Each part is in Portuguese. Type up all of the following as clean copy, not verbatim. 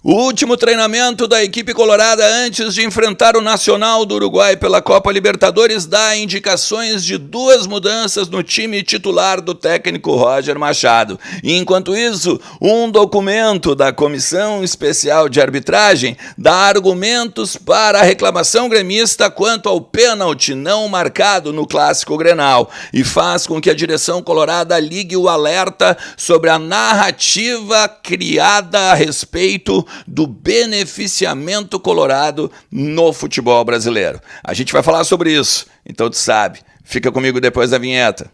O último treinamento da equipe colorada antes de enfrentar o Nacional do Uruguai pela Copa Libertadores dá indicações de duas mudanças no time titular do técnico Roger Machado. E enquanto isso, um documento da Comissão Especial de Arbitragem dá argumentos para a reclamação gremista quanto ao pênalti não marcado no Clássico Grenal e faz com que a direção colorada ligue o alerta sobre a narrativa criada a respeito do beneficiamento colorado no futebol brasileiro. A gente vai falar sobre isso, então tu sabe. Fica comigo depois da vinheta.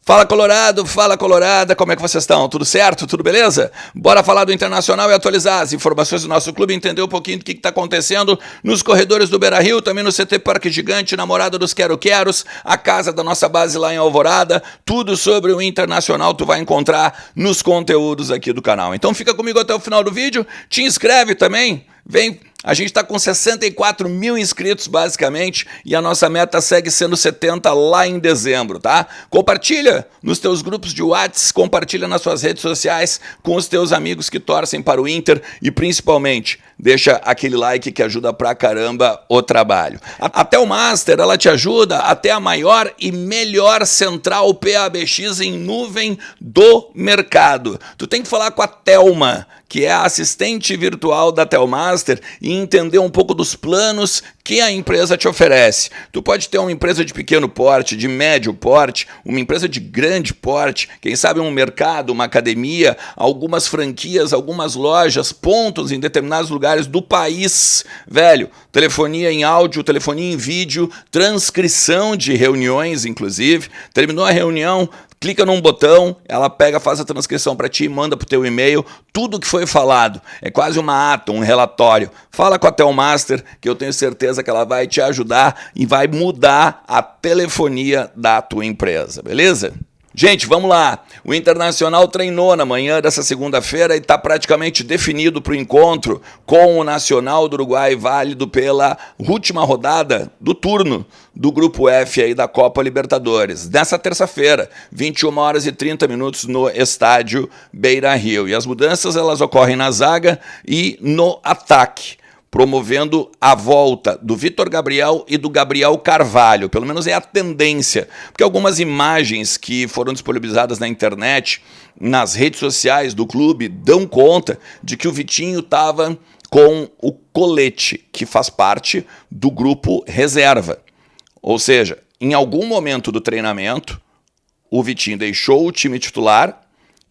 Fala Colorado, fala Colorada, como é que vocês estão? Tudo certo? Tudo beleza? Bora falar do Internacional e atualizar as informações do nosso clube, entender um pouquinho do que está acontecendo nos corredores do Beira-Rio, também no CT Parque Gigante, na Morada dos Quero-Queros, a casa da nossa base lá em Alvorada, tudo sobre o Internacional tu vai encontrar nos conteúdos aqui do canal. Então fica comigo até o final do vídeo, te inscreve também, vem. A gente está com 64 mil inscritos, basicamente, e a nossa meta segue sendo 70 lá em dezembro, tá? Compartilha nos teus grupos de WhatsApp, compartilha nas suas redes sociais com os teus amigos que torcem para o Inter e, principalmente, deixa aquele like que ajuda pra caramba o trabalho. Até o Master, ela te ajuda até a maior e melhor central PABX em nuvem do mercado. Tu tem que falar com a Thelma, que é a assistente virtual da Telmaster, e entender um pouco dos planos que a empresa te oferece. Tu pode ter uma empresa de pequeno porte, de médio porte, uma empresa de grande porte, quem sabe um mercado, uma academia, algumas franquias, algumas lojas, pontos em determinados lugares do país. Velho, telefonia em áudio, telefonia em vídeo, transcrição de reuniões, inclusive. Terminou a reunião, clica num botão, ela pega, faz a transcrição para ti, manda pro teu e-mail, tudo que foi falado. É quase uma ata, um relatório. Fala com a Telmaster, que eu tenho certeza que ela vai te ajudar e vai mudar a telefonia da tua empresa, beleza? Gente, vamos lá. O Internacional treinou na manhã dessa segunda-feira e está praticamente definido para o encontro com o Nacional do Uruguai, válido pela última rodada do turno do Grupo F aí da Copa Libertadores. Nessa terça-feira, 21 horas e 30 minutos no estádio Beira-Rio. E as mudanças elas ocorrem na zaga e no ataque, promovendo a volta do Vitor Gabriel e do Gabriel Carvalho. Pelo menos é a tendência, porque algumas imagens que foram disponibilizadas na internet, nas redes sociais do clube, dão conta de que o Vitinho estava com o colete, que faz parte do grupo reserva. Ou seja, em algum momento do treinamento, o Vitinho deixou o time titular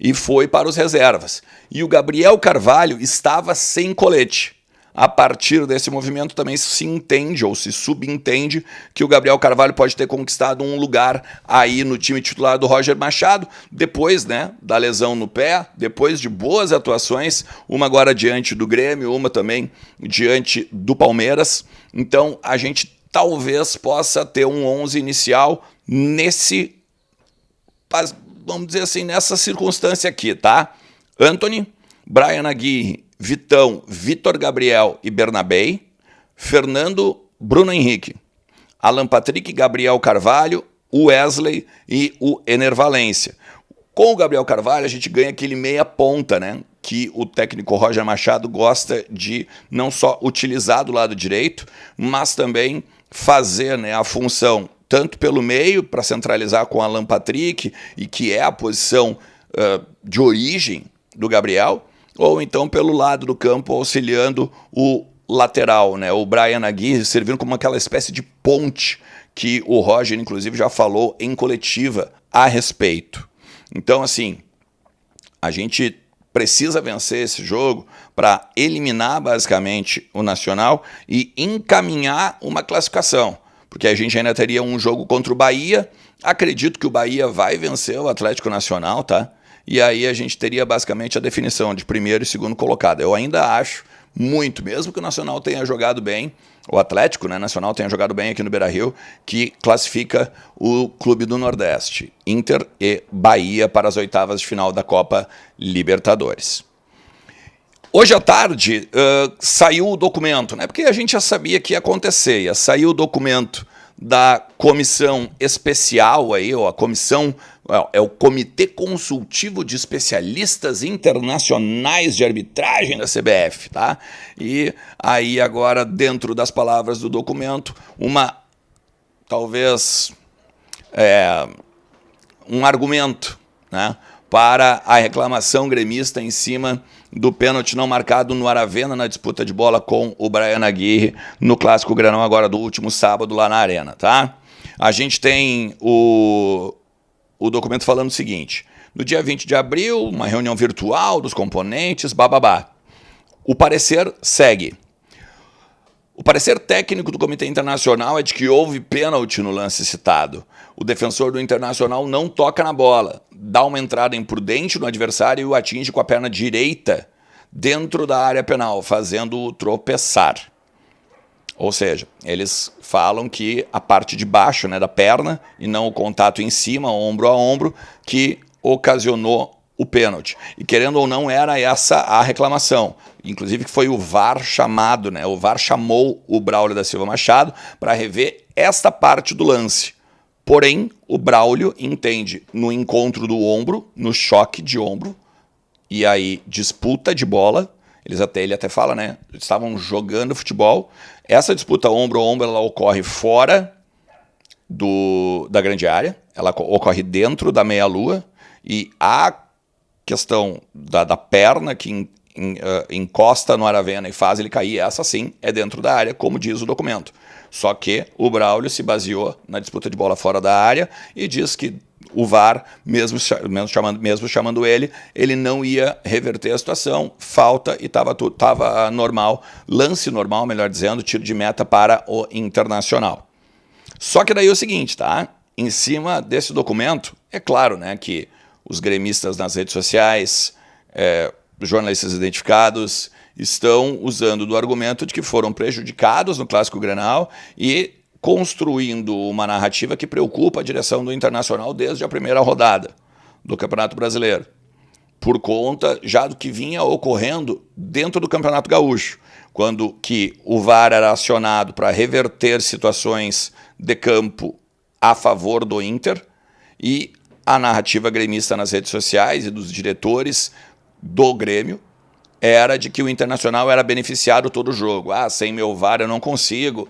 e foi para os reservas. E o Gabriel Carvalho estava sem colete. A partir desse movimento também se entende ou se subentende que o Gabriel Carvalho pode ter conquistado um lugar aí no time titular do Roger Machado, depois, né, da lesão no pé, depois de boas atuações, uma agora diante do Grêmio, uma também diante do Palmeiras. Então a gente talvez possa ter um 11 inicial nesse, vamos dizer assim, nessa circunstância aqui, tá? Antony, Brian Aguirre, Vitão, Vitor Gabriel e Bernabei, Fernando, Bruno Henrique, Alan Patrick, Gabriel Carvalho, o Wesley e o Ener Valencia. Com o Gabriel Carvalho a gente ganha aquele meia ponta, né, que o técnico Roger Machado gosta de não só utilizar do lado direito, mas também fazer, né, a função tanto pelo meio para centralizar com Alan Patrick, e que é a posição de origem do Gabriel, ou então pelo lado do campo auxiliando o lateral, né? O Brian Aguirre servindo como aquela espécie de ponte que o Roger, inclusive, já falou em coletiva a respeito. Então, assim, a gente precisa vencer esse jogo para eliminar, basicamente, o Nacional e encaminhar uma classificação, porque a gente ainda teria um jogo contra o Bahia. Acredito que o Bahia vai vencer o Atlético Nacional, tá? E aí a gente teria basicamente a definição de primeiro e segundo colocado. Eu ainda acho muito, mesmo que o Nacional tenha jogado bem, o Atlético, né, Nacional tenha jogado bem aqui no Beira-Rio, que classifica o Clube do Nordeste, Inter e Bahia, para as oitavas de final da Copa Libertadores. Hoje à tarde saiu o documento, né? Porque a gente já sabia que ia acontecer. Ia sair o documento da comissão especial aí, ou a comissão, é o Comitê Consultivo de Especialistas Internacionais de Arbitragem da CBF, tá? E aí agora, dentro das palavras do documento, talvez um argumento, né, para a reclamação gremista em cima do pênalti não marcado no Aravena na disputa de bola com o Bryan Aguirre no Clássico Grenal agora do último sábado lá na Arena, tá? A gente tem o documento falando o seguinte: no dia 20 de abril, uma reunião virtual dos componentes, bababá. O parecer segue. O parecer técnico do Comitê Internacional é de que houve pênalti no lance citado. O defensor do Internacional não toca na bola, dá uma entrada imprudente no adversário e o atinge com a perna direita dentro da área penal, fazendo-o tropeçar. Ou seja, eles falam que a parte de baixo, né, da perna e não o contato em cima, ombro a ombro, que ocasionou o pênalti. E querendo ou não, era essa a reclamação. Inclusive que foi o VAR chamado, né? O VAR chamou o Braulio da Silva Machado para rever esta parte do lance. Porém, o Braulio entende no encontro do ombro, no choque de ombro, e aí disputa de bola. Ele até fala, né? Estavam jogando futebol. Essa disputa ombro a ombro, ela ocorre fora da grande área. Ela ocorre dentro da meia-lua. E a questão da perna que encosta no Aravena e faz ele cair, essa sim é dentro da área, como diz o documento. Só que o Braulio se baseou na disputa de bola fora da área e diz que o VAR, mesmo chamando ele não ia reverter a situação, falta e estava normal, lance normal, melhor dizendo, tiro de meta para o Internacional. Só que daí é o seguinte, tá? Em cima desse documento, é claro, né, que os gremistas nas redes sociais, jornalistas identificados, estão usando do argumento de que foram prejudicados no Clássico Grenal e construindo uma narrativa que preocupa a direção do Internacional desde a primeira rodada do Campeonato Brasileiro, por conta já do que vinha ocorrendo dentro do Campeonato Gaúcho, quando que o VAR era acionado para reverter situações de campo a favor do Inter, e a narrativa gremista nas redes sociais e dos diretores do Grêmio era de que o Internacional era beneficiado todo o jogo. Sem meu VAR eu não consigo.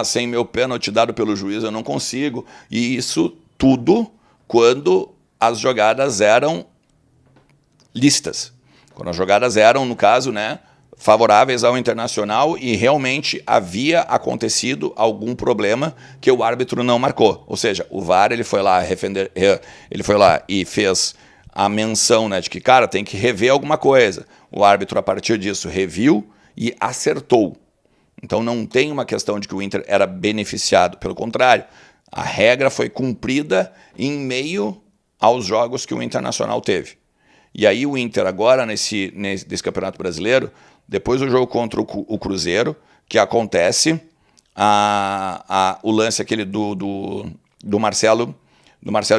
Sem meu pênalti dado pelo juiz eu não consigo. E isso tudo quando as jogadas eram lícitas. Quando as jogadas eram, no caso, né, favoráveis ao Internacional e realmente havia acontecido algum problema que o árbitro não marcou. Ou seja, o VAR ele foi lá e fez a menção, né, de que, cara, tem que rever alguma coisa. O árbitro, a partir disso, reviu e acertou. Então não tem uma questão de que o Inter era beneficiado. Pelo contrário, a regra foi cumprida em meio aos jogos que o Internacional teve. E aí o Inter agora, nesse Campeonato Brasileiro, depois do jogo contra o Cruzeiro, que acontece o lance aquele do Marcelo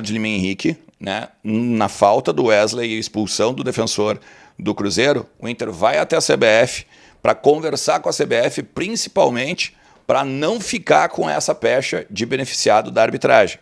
de Lima Henrique, né, na falta do Wesley e expulsão do defensor do Cruzeiro, o Inter vai até a CBF para conversar com a CBF, principalmente para não ficar com essa pecha de beneficiado da arbitragem.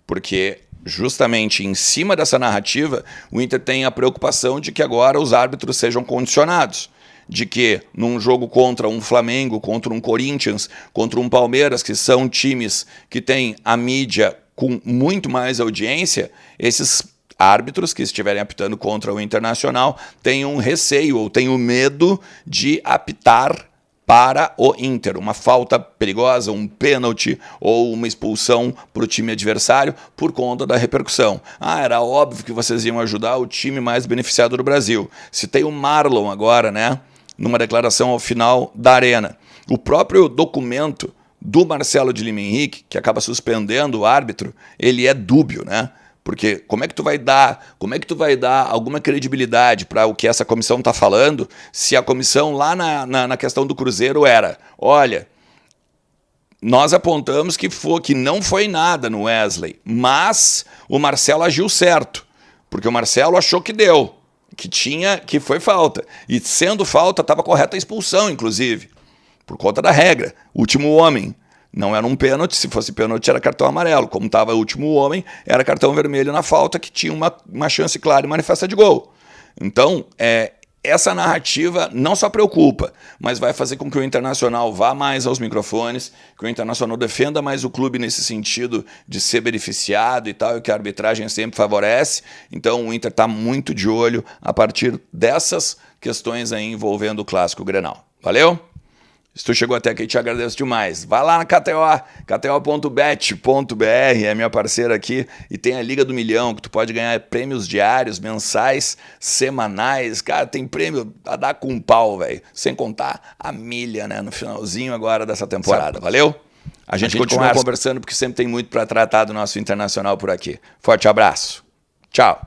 Porque justamente em cima dessa narrativa, o Inter tem a preocupação de que agora os árbitros sejam condicionados, de que num jogo contra um Flamengo, contra um Corinthians, contra um Palmeiras, que são times que têm a mídia com muito mais audiência, esses árbitros que estiverem apitando contra o Internacional tenham receio ou tenham medo de apitar para o Inter, uma falta perigosa, um pênalti ou uma expulsão para o time adversário por conta da repercussão. Era óbvio que vocês iam ajudar o time mais beneficiado do Brasil. Citei o Marlon agora, né, numa declaração ao final da Arena. O próprio documento do Marcelo de Lima Henrique, que acaba suspendendo o árbitro, ele é dúbio, né? Porque como é que tu vai dar alguma credibilidade para o que essa comissão está falando, se a comissão lá na questão do Cruzeiro era, olha, nós apontamos que não foi nada no Wesley, mas o Marcelo agiu certo, porque o Marcelo achou que deu. que foi falta. E sendo falta, estava correta a expulsão, inclusive, por conta da regra. Último homem. Não era um pênalti, se fosse pênalti era cartão amarelo. Como estava o último homem, era cartão vermelho na falta, que tinha uma chance clara e manifesta de gol. Então, essa narrativa não só preocupa, mas vai fazer com que o Internacional vá mais aos microfones, que o Internacional defenda mais o clube nesse sentido de ser beneficiado e tal, e que a arbitragem sempre favorece. Então o Inter está muito de olho a partir dessas questões aí envolvendo o Clássico Grenal. Valeu? Se tu chegou até aqui, te agradeço demais. Vai lá na KTO, kto.bet.br, é minha parceira aqui, e tem a Liga do Milhão, que tu pode ganhar prêmios diários, mensais, semanais. Cara, tem prêmio a dar com um pau, velho. Sem contar a milha, né, no finalzinho agora dessa temporada. Valeu? A gente continua conversando, porque sempre tem muito para tratar do nosso Internacional por aqui. Forte abraço. Tchau.